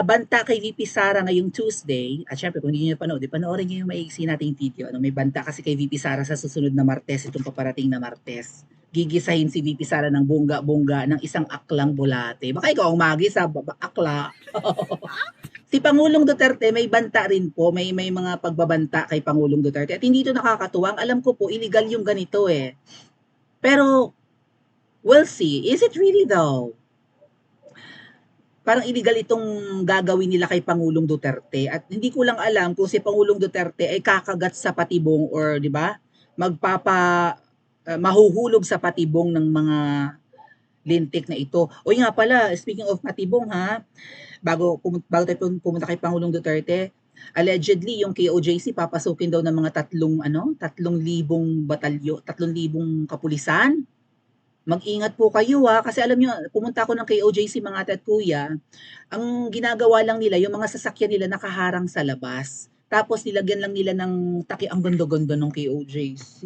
banta kay VP Sara ngayong Tuesday, at syempre kung hindi niyo napanood, panoorin niyo yung maiksi nating video. Ano, may banta kasi kay VP Sara sa susunod na Martes, itong paparating na Martes. Gigisahin si VP Sara ng bongga-bongga ng isang aklang bulate. Baka ikaw ang magis sa akla. Si Pangulong Duterte may banta rin po, may mga pagbabanta kay Pangulong Duterte. At hindi ito nakakatuwa. Alam ko po, illegal yung ganito eh. Pero, we'll see. Is it really though? Parang illegal itong gagawin nila kay Pangulong Duterte at hindi ko lang alam kung si Pangulong Duterte ay kakagat sa patibong or 'di ba mahuhulog sa patibong ng mga lintik na ito. O nga pala, speaking of patibong ha, bago tayo pumunta kay Pangulong Duterte, allegedly yung KOJC papasukin daw ng mga tatlong libong batalyo, 3,000 kapulisan. Mag-ingat po kayo kasi alam nyo, pumunta ako ng KOJC mga ate at kuya, ang ginagawa lang nila, yung mga sasakyan nila nakaharang sa labas. Tapos nilagyan lang nila ng taki, ang ganda-ganda ng KOJC.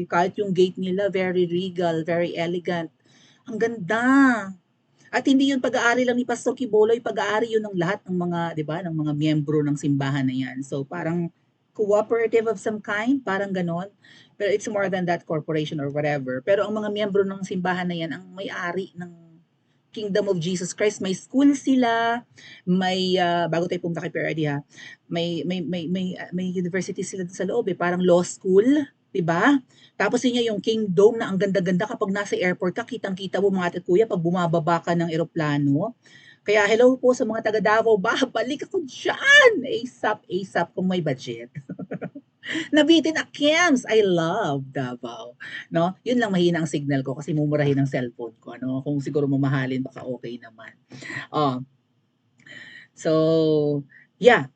Kahit yung gate nila, very regal, very elegant. Ang ganda. At hindi yun pag-aari lang ni Pastor Quiboloy, pag-aari yun ng lahat ng mga, 'di ba, ng mga miyembro ng simbahan na 'yan. So parang cooperative of some kind, parang ganon. Pero it's more than that, corporation or whatever. Pero ang mga miyembro ng simbahan na 'yan ang may-ari ng Kingdom of Jesus Christ. May school sila, may bago tayo pumunta kay PRD ha, may university sila sa loob parang law school, 'di ba? Tapos yun yung Kingdom na ang ganda-ganda kapag nasa airport ka, kitang-kita mo mga ate kuya pag bumababa ka ng eroplano. Kaya hello po sa mga taga Davao, babalik ako dyan! ASAP, ASAP kung may budget. Nabitin a Kems! I love Davao. No? Yun lang mahina ang signal ko kasi mumurahin ang cellphone ko. Ano? Kung siguro mamahalin, baka okay naman. Oh. So, yeah.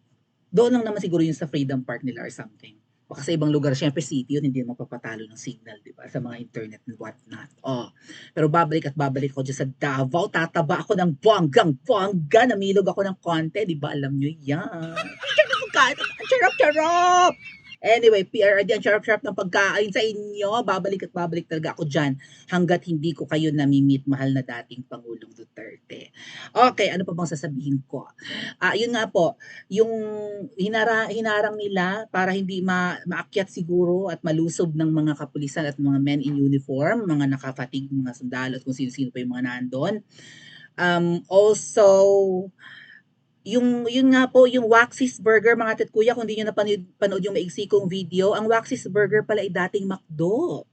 Doon lang naman siguro yung sa Freedom Park nila or something. Baka sa ibang lugar, syempre city yun, hindi mapapatalo ng signal, di ba? Sa mga internet and whatnot. Oh. Pero babalik at babalik ako dyan sa Davao. Tataba ako ng bonggang-bongga. Namilog ako ng konti, di ba? Alam nyo yan. Charap-charap! Anyway, PRD, ang charap-charap ng pagkain sa inyo. Babalik at babalik talaga ako dyan hanggat hindi ko kayo namimit, mahal na dating Pangulong Duterte. Okay, ano pa bang sasabihin ko? Yun nga po, yung hinarang nila para hindi maakyat siguro at malusob ng mga kapulisan at mga men in uniform, mga nakafatig, mga sundalo at kung sino-sino pa yung mga nandun. Also, yun nga po, yung Waxy's Burger, mga tat kuya, kung hindi nyo napanood yung maigsi kong video, ang Waxy's Burger pala ay dating McDo.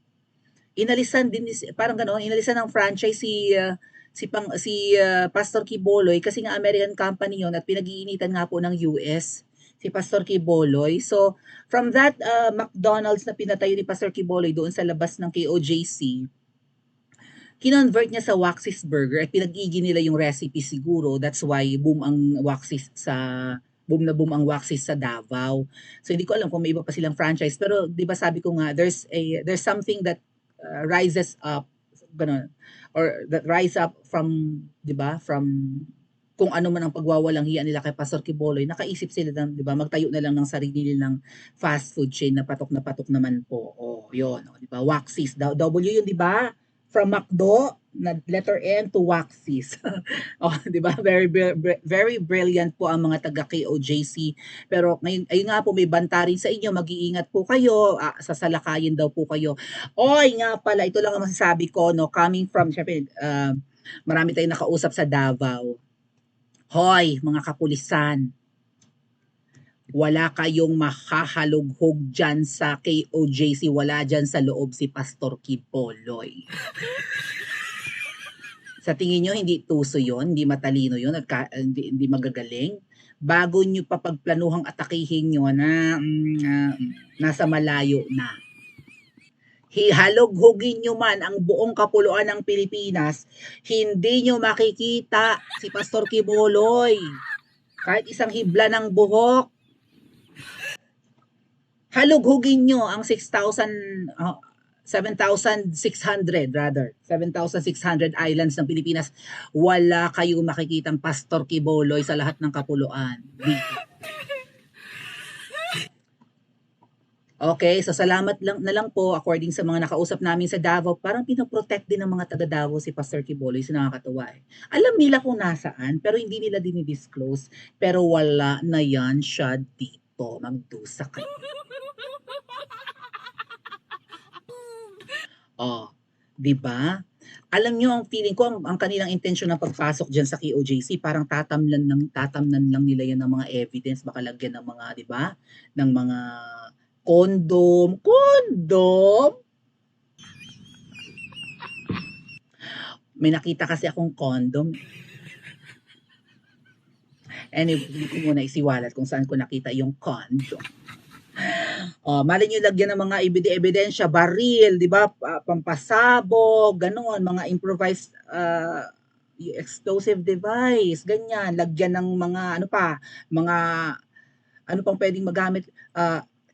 Inalisan din, parang gano'n, inalisan ng franchise si Pastor Quiboloy kasi nga American company yon at pinag-iinitan nga po ng US si Pastor Quiboloy. So, from that McDonald's na pinatayo ni Pastor Quiboloy doon sa labas ng KOJC, kinonvert niya sa Waxy's Burger at pinag-igi nila yung recipe siguro. That's why boom ang Waxy's boom ang Waxy's sa Davao. So hindi ko alam kung may iba pa silang franchise pero 'di ba sabi ko nga there's something that rises up ganun or that rise up from 'di ba from kung ano man ang pagwawalang hiya nila kay Pastor Quiboloy, nakaisip sila ng 'di ba magtayo na lang ng sarili nilang fast food chain na patok naman po. Oh, 'yon, oh, 'di ba? Waxy's, W 'yun 'di ba? From McDo na letter N to Waxy's. Oh, 'di ba? Very brilliant po ang mga taga KOJC. Pero ngayon ayun nga po may banta rin sa inyo, mag-iingat po kayo, sasalakayin daw po kayo. Oy, nga pala, ito lang ang masasabi ko no, coming from syempre marami tayong nakausap sa Davao. Hoy, mga kapulisan, wala kayong makahalughog dyan sa KOJC, wala dyan sa loob si Pastor Quiboloy. Sa tingin nyo, hindi tuso yon, hindi matalino yon, at hindi magagaling? Bago nyo pa pagplanuhang atakihin nyo na nasa malayo na. Hihalughugin nyo man ang buong kapuluan ng Pilipinas, hindi nyo makikita si Pastor Quiboloy. Kahit isang hibla ng buhok. Halughugin nyo ang 7,600 rather. 7,600 islands ng Pilipinas. Wala kayong makikitang Pastor Quiboloy sa lahat ng kapuluan. Dito. Okay, so salamat lang na lang po according sa mga nakausap namin sa Davao, parang pino-protect din ng mga taga Davao si Pastor Quiboloy, so nakakatuwa, eh. Alam nila kung nasaan, pero hindi nila dini-disclose, pero wala na yan siya dito, magdusa kayo. Oh, 'di ba? Alam niyo ang feeling ko ang kanilang intensyon ng pagpasok diyan sa KOJC parang tatamnan lang nila 'yan ng mga evidence, baka lagyan ng mga 'di ba, ng mga condom, condom! May nakita kasi akong condom. Anyway, hindi ko muna isiwalat kung saan ko nakita yung condom. Oh, malay niyo lagyan ng mga ebidensya, baril, 'di ba? Pampasabog, gano'n, mga improvised explosive device, ganyan. Lagyan ng mga ano pa, mga ano pang pwedeng magamit,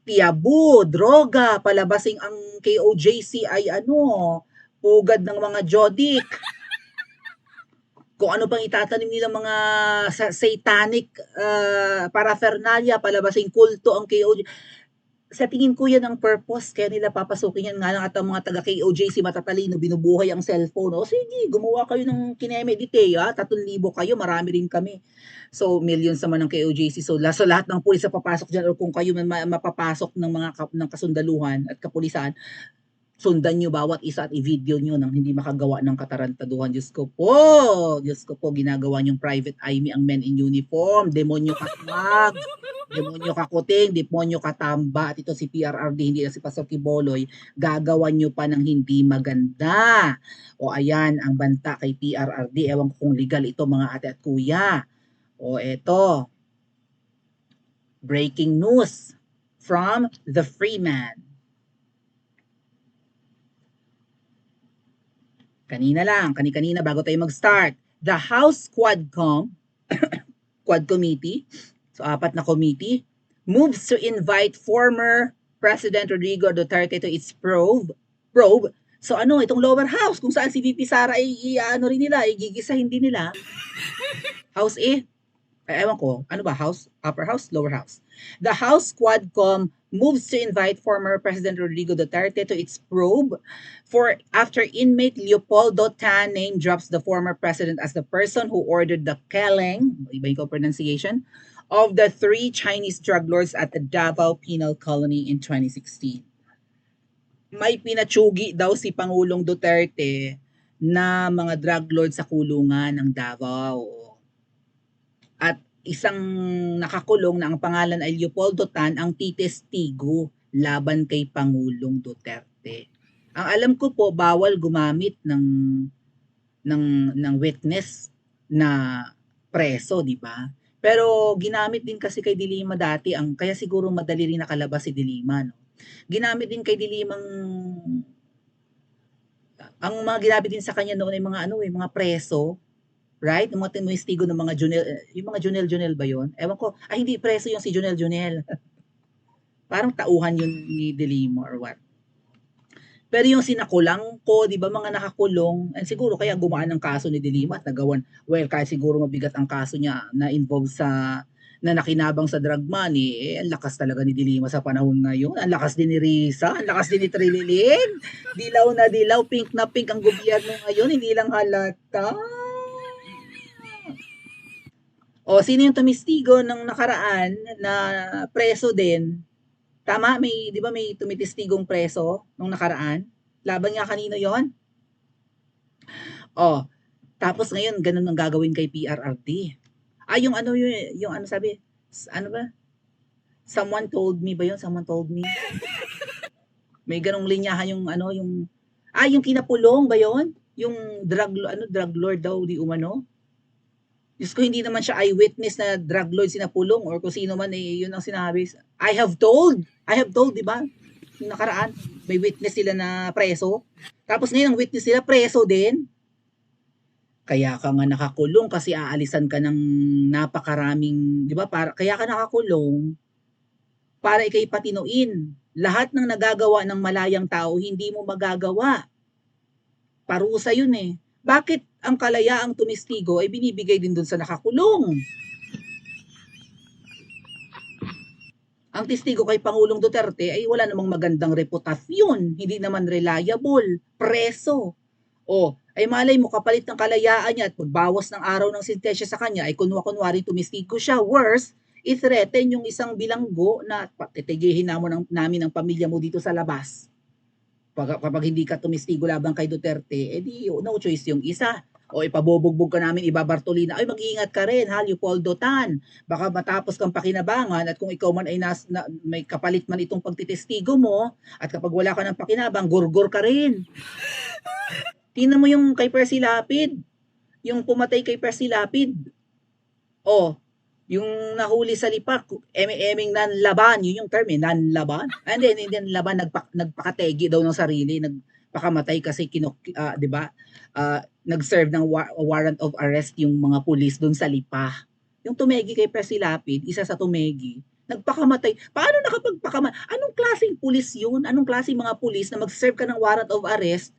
tiyabu, droga, palabasing ang KOJC ay ano, pugad ng mga jodik. Kung ano pang itatanim nilang mga satanic paraphernalia, palabasing kulto ang KOJC. Sa tingin ko yan ang purpose kaya nila papasukin yan, nga lang at ang mga taga KOJC matatalino binubuhay ang cellphone, o sige gumawa kayo ng kinemedite, 3,000 kayo, marami rin kami. So millions naman ng KOJC, so lahat ng pulis na papasok diyan, or kung kayo man mapapasok ng mga ng kasundaluhan at kapulisan, sundan niyo bawat isa at i-video niyo nang hindi makagawa ng katarantaduhan. Diyos ko po, Diyos ko po, ginagawa niyong private eye ang men in uniform, demonyo kasmag, demonyo kakuting, demonyo katamba, at ito si PRRD, hindi na si Pastor Quiboloy, gagawan niyo pa ng hindi maganda. O ayan, ang banta kay PRRD, ewan ko kung legal ito mga ate at kuya. O eto, breaking news from the Freeman. Kanina bago tayo mag-start. The House Quad Committee, so 4 na committee, moves to invite former President Rodrigo Duterte to its probe. So ano, itong lower house, kung saan si VP Sara ay ano rin nila, igigisahin din nila. House A, ewan ko, ano ba, house, upper house, lower house. The House Quadcom moves to invite former President Rodrigo Duterte to its probe after inmate Leopoldo Tan name drops the former president as the person who ordered the killing, iba yung pronunciation, of the 3 Chinese drug lords at the Davao Penal Colony in 2016. May pinatsugi daw si Pangulong Duterte na mga drug lords sa kulungan ng Davao. At isang nakakulong na ang pangalan ay Leopoldo Tan ang titestigo laban kay Pangulong Duterte. Ang alam ko po, bawal gumamit ng witness na preso, di ba? Pero ginamit din kasi kay Dilima dati, kaya siguro madali rin nakalabas si Dilima, no? Ginamit din kay Dilimang, ang mga ginamit din sa kanya noon ay mga mga preso, right? Yung mga testigo ng mga Junel, yung mga Junel ba yun? Ewan ko, hindi preso yung si Junel. Parang tauhan yun ni Delimo or what. Pero yung sinakulang ko, di ba, mga nakakulong, and siguro kaya gumaan ang kaso ni Delima at nagawan, well, kaya siguro mabigat ang kaso niya na involved na nakinabang sa drug money, ang lakas talaga ni Delima sa panahon ngayon. Ang lakas din ni Risa, ang lakas din ni Trililin. Dilaw na dilaw, pink na pink ang gobyerno ngayon, hindi lang halata. O, sino yung tumistigo ng nakaraan na preso din? Tama, di ba may tumitistigong preso nung nakaraan? Laban nga kanino yon? O, tapos ngayon, ganun ang gagawin kay PRRD. Yung ano sabi, ano ba? Someone told me ba yun? Someone told me. May ganong linyahan yung yung kinapulong ba yon? Yung drug lord daw di umano? Diyos ko, hindi naman siya eyewitness na drug lord sinapulong or kung sino man, yun ang sinabi. I have told, di ba? Yung nakaraan, may witness sila na preso. Tapos ngayon, ang witness sila, preso din. Kaya ka nga nakakulong kasi aalisan ka ng napakaraming, di ba? Kaya ka nakakulong para ikay patinuin. Lahat ng nagagawa ng malayang tao, hindi mo magagawa. Parusa yun eh. Bakit ang kalayaang tumistigo ay binibigay din dun sa nakakulong? Ang testigo kay Pangulong Duterte ay wala namang magandang reputasyon, hindi naman reliable, preso. O, ay malay mo kapalit ng kalayaan niya at pagbawas ng araw ng sentensya sa kanya ay kunwari tumistigo siya. Worse, i-threaten yung isang bilanggo na titigihin namin ang pamilya mo dito sa labas. Kapag hindi ka tumistigo laban kay Duterte, edi no choice yung isa. O ipabobogbog ka namin, ibabartolina, ay mag-iingat ka rin, ha, Leopoldo Tan. Baka matapos kang pakinabangan at kung ikaw man ay may kapalit man itong pagtitestigo mo at kapag wala ka ng pakinabang, gurgur ka rin. Tingnan mo yung kay Percy Lapid, yung pumatay kay Percy Lapid. Oh, yung nahuli sa lipa, eming nanlaban, yun yung term eh, nanlaban. And then, hindi nanlaban, nagpakategi daw ng sarili, nagpakamatay kasi 'di ba? Nag-serve ng warrant of arrest yung mga pulis doon sa lipa. Yung tumegi kay Percy Lapid, isa sa tumegi, nagpakamatay. Paano nakapagpakamatay? Anong klaseng pulis yun? Anong klaseng mga pulis na mag-serve ka ng warrant of arrest,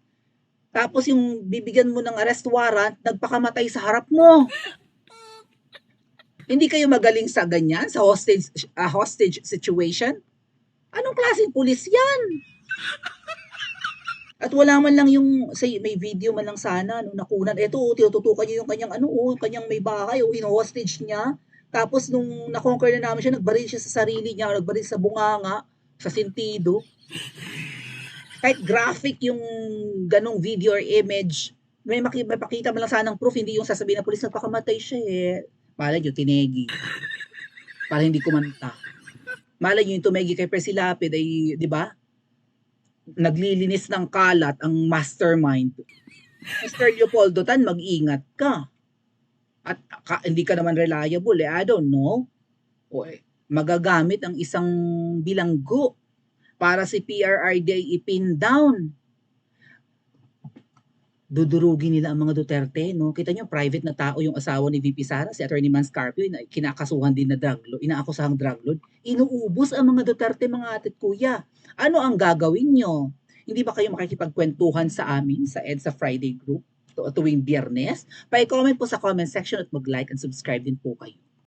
tapos yung bibigyan mo ng arrest warrant, nagpakamatay sa harap mo? Hindi kayo magaling sa ganyan, sa hostage situation? Anong klaseng pulis yan? At wala man lang yung, say, may video man lang sana, nung nakunan, eto, tinututukan niya yung kanyang, kanyang may bahay, hino-hostage niya. Tapos nung na-conquer na namin siya, nagbaril siya sa sarili niya, nagbaril sa bunganga, sa sentido. Kahit graphic yung ganong video or image, may makita man lang sanang proof, hindi yung sasabihin ng pulis, nagpakamatay siya eh. Malay nyo, tinegi. Para hindi kumanta. Malay nyo yung tumegi kay Percy Lapid ay, di ba? Naglilinis ng kalat ang mastermind. Mr. Leopoldo Tan, mag-ingat ka. At hindi ka naman reliable eh. I don't know. O, magagamit ang isang bilanggo para si PRRD ay ipin down. Dudurugin nila ang mga Duterte, no? Kita nyo, private na tao yung asawa ni VP Sara, si Attorney Man Scarpio, kinakasuhan din na drug lord, inaakusahang drug lord. Inuubos ang mga Duterte, mga atit kuya. Ano ang gagawin nyo? Hindi ba kayo makikipagkwentuhan sa amin sa EDSA Friday group tuwing Biyernes? Pa-comment po sa comment section at mag-like and subscribe din po kayo.